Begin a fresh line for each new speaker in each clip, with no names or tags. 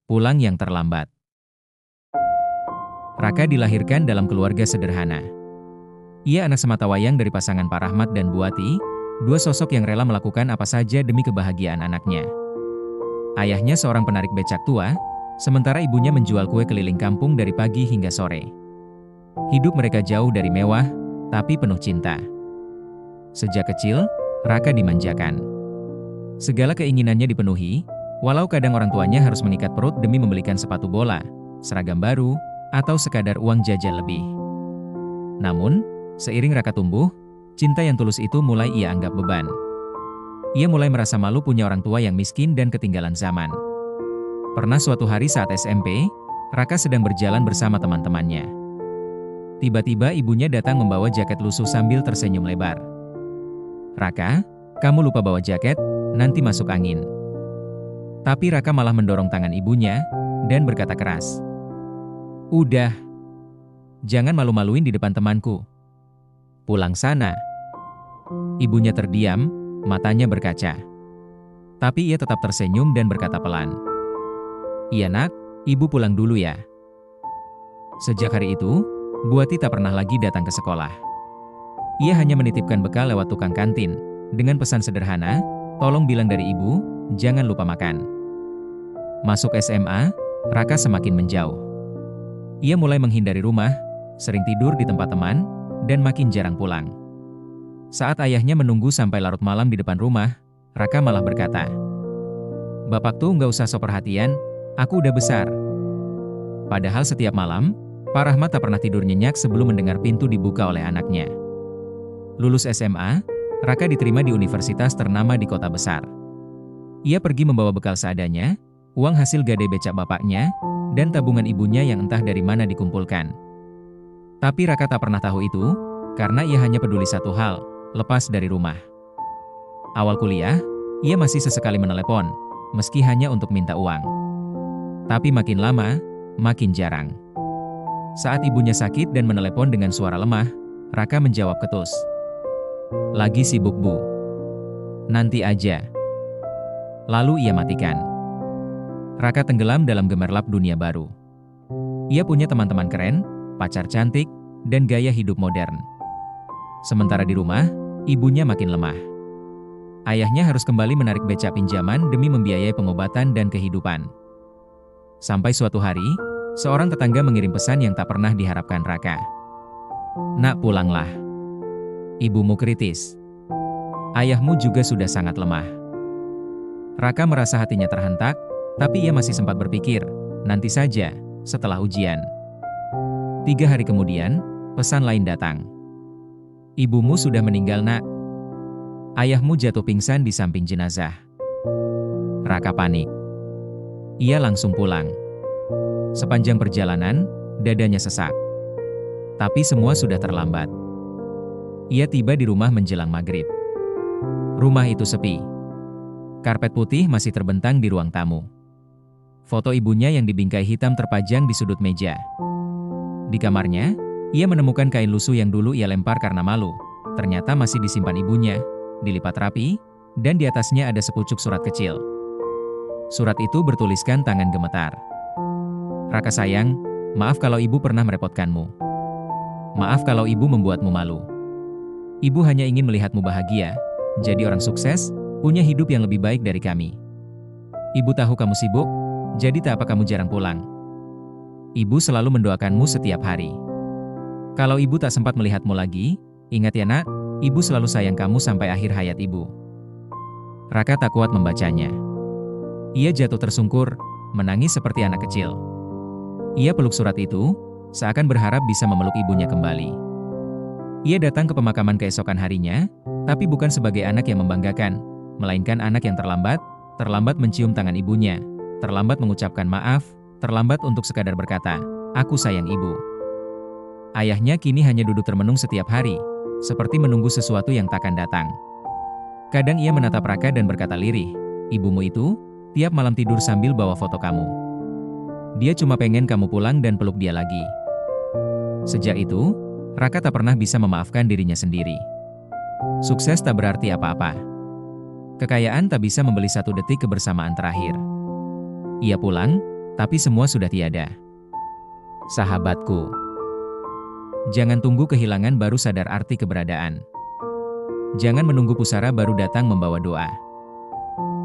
Pulang yang terlambat. Raka dilahirkan dalam keluarga sederhana. Ia anak sematawayang dari pasangan Pak Rahmat dan Bu Ati, dua sosok yang rela melakukan apa saja demi kebahagiaan anaknya. Ayahnya seorang penarik becak tua, sementara ibunya menjual kue keliling kampung dari pagi hingga sore. Hidup mereka jauh dari mewah, tapi penuh cinta. Sejak kecil, Raka dimanjakan. Segala keinginannya dipenuhi, walau kadang orang tuanya harus mengikat perut demi membelikan sepatu bola, seragam baru, atau sekadar uang jajan lebih. Namun, seiring Raka tumbuh, cinta yang tulus itu mulai ia anggap beban. Ia mulai merasa malu punya orang tua yang miskin dan ketinggalan zaman. Pernah suatu hari saat SMP, Raka sedang berjalan bersama teman-temannya. Tiba-tiba ibunya datang membawa jaket lusuh sambil tersenyum lebar. "Raka, kamu lupa bawa jaket, nanti masuk angin." Tapi Raka malah mendorong tangan ibunya, dan berkata keras, "Udah, jangan malu-maluin di depan temanku. Pulang sana." Ibunya terdiam, matanya berkaca. Tapi ia tetap tersenyum dan berkata pelan, "Iya nak, ibu pulang dulu ya." Sejak hari itu, Bu Ati tak pernah lagi datang ke sekolah. Ia hanya menitipkan bekal lewat tukang kantin, dengan pesan sederhana, "Tolong bilang dari ibu, jangan lupa makan." Masuk SMA, Raka semakin menjauh. Ia mulai menghindari rumah, sering tidur di tempat teman, dan makin jarang pulang. Saat ayahnya menunggu sampai larut malam di depan rumah, Raka malah berkata, "Bapak tuh nggak usah sok perhatian, aku udah besar." Padahal setiap malam, Pak Rahmat tak pernah tidur nyenyak sebelum mendengar pintu dibuka oleh anaknya. Lulus SMA, Raka diterima di universitas ternama di kota besar. Ia pergi membawa bekal seadanya, uang hasil gadai becak bapaknya, dan tabungan ibunya yang entah dari mana dikumpulkan. Tapi Raka tak pernah tahu itu, karena ia hanya peduli satu hal, lepas dari rumah. Awal kuliah, ia masih sesekali menelepon, meski hanya untuk minta uang. Tapi makin lama, makin jarang. Saat ibunya sakit dan menelepon dengan suara lemah, Raka menjawab ketus, "Lagi sibuk bu. Nanti aja." Lalu ia matikan. Raka tenggelam dalam gemerlap dunia baru. Ia punya teman-teman keren, pacar cantik, dan gaya hidup modern. Sementara di rumah, ibunya makin lemah. Ayahnya harus kembali menarik becak pinjaman demi membiayai pengobatan dan kehidupan. Sampai suatu hari, seorang tetangga mengirim pesan yang tak pernah diharapkan Raka. "Nak, pulanglah. Ibumu kritis. Ayahmu juga sudah sangat lemah." Raka merasa hatinya terhentak, tapi ia masih sempat berpikir, nanti saja, setelah ujian. 3 hari kemudian, pesan lain datang. "Ibumu sudah meninggal nak. Ayahmu jatuh pingsan di samping jenazah." Raka panik. Ia langsung pulang. Sepanjang perjalanan, dadanya sesak. Tapi semua sudah terlambat. Ia tiba di rumah menjelang maghrib. Rumah itu sepi. Karpet putih masih terbentang di ruang tamu. Foto ibunya yang dibingkai hitam terpajang di sudut meja. Di kamarnya, ia menemukan kain lusuh yang dulu ia lempar karena malu. Ternyata masih disimpan ibunya, dilipat rapi, dan di atasnya ada sepucuk surat kecil. Surat itu bertuliskan tangan gemetar. "Raka sayang, maaf kalau ibu pernah merepotkanmu. Maaf kalau ibu membuatmu malu. Ibu hanya ingin melihatmu bahagia, jadi orang sukses, punya hidup yang lebih baik dari kami. Ibu tahu kamu sibuk, jadi tak apa kamu jarang pulang. Ibu selalu mendoakanmu setiap hari. Kalau ibu tak sempat melihatmu lagi, ingat ya nak, ibu selalu sayang kamu sampai akhir hayat ibu." Raka tak kuat membacanya. Ia jatuh tersungkur, menangis seperti anak kecil. Ia peluk surat itu, seakan berharap bisa memeluk ibunya kembali. Ia datang ke pemakaman keesokan harinya, tapi bukan sebagai anak yang membanggakan, melainkan anak yang terlambat mencium tangan ibunya, terlambat mengucapkan maaf, terlambat untuk sekadar berkata, "Aku sayang ibu." Ayahnya kini hanya duduk termenung setiap hari, seperti menunggu sesuatu yang takkan datang. Kadang ia menatap Raka dan berkata lirih, "Ibumu itu, tiap malam tidur sambil bawa foto kamu. Dia cuma pengen kamu pulang dan peluk dia lagi." Sejak itu, Raka tak pernah bisa memaafkan dirinya sendiri. Sukses tak berarti apa-apa. Kekayaan tak bisa membeli satu detik kebersamaan terakhir. Ia pulang, Tapi semua sudah tiada. Sahabatku, jangan tunggu kehilangan baru sadar arti keberadaan. Jangan menunggu pusara baru datang membawa doa.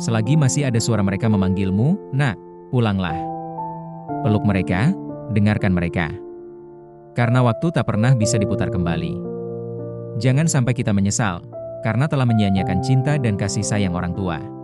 Selagi masih ada suara mereka memanggilmu, "Nak, pulanglah." Peluk mereka, dengarkan mereka. Karena waktu tak pernah bisa diputar kembali. Jangan sampai kita menyesal, karena telah menyia-nyiakan cinta dan kasih sayang orang tua.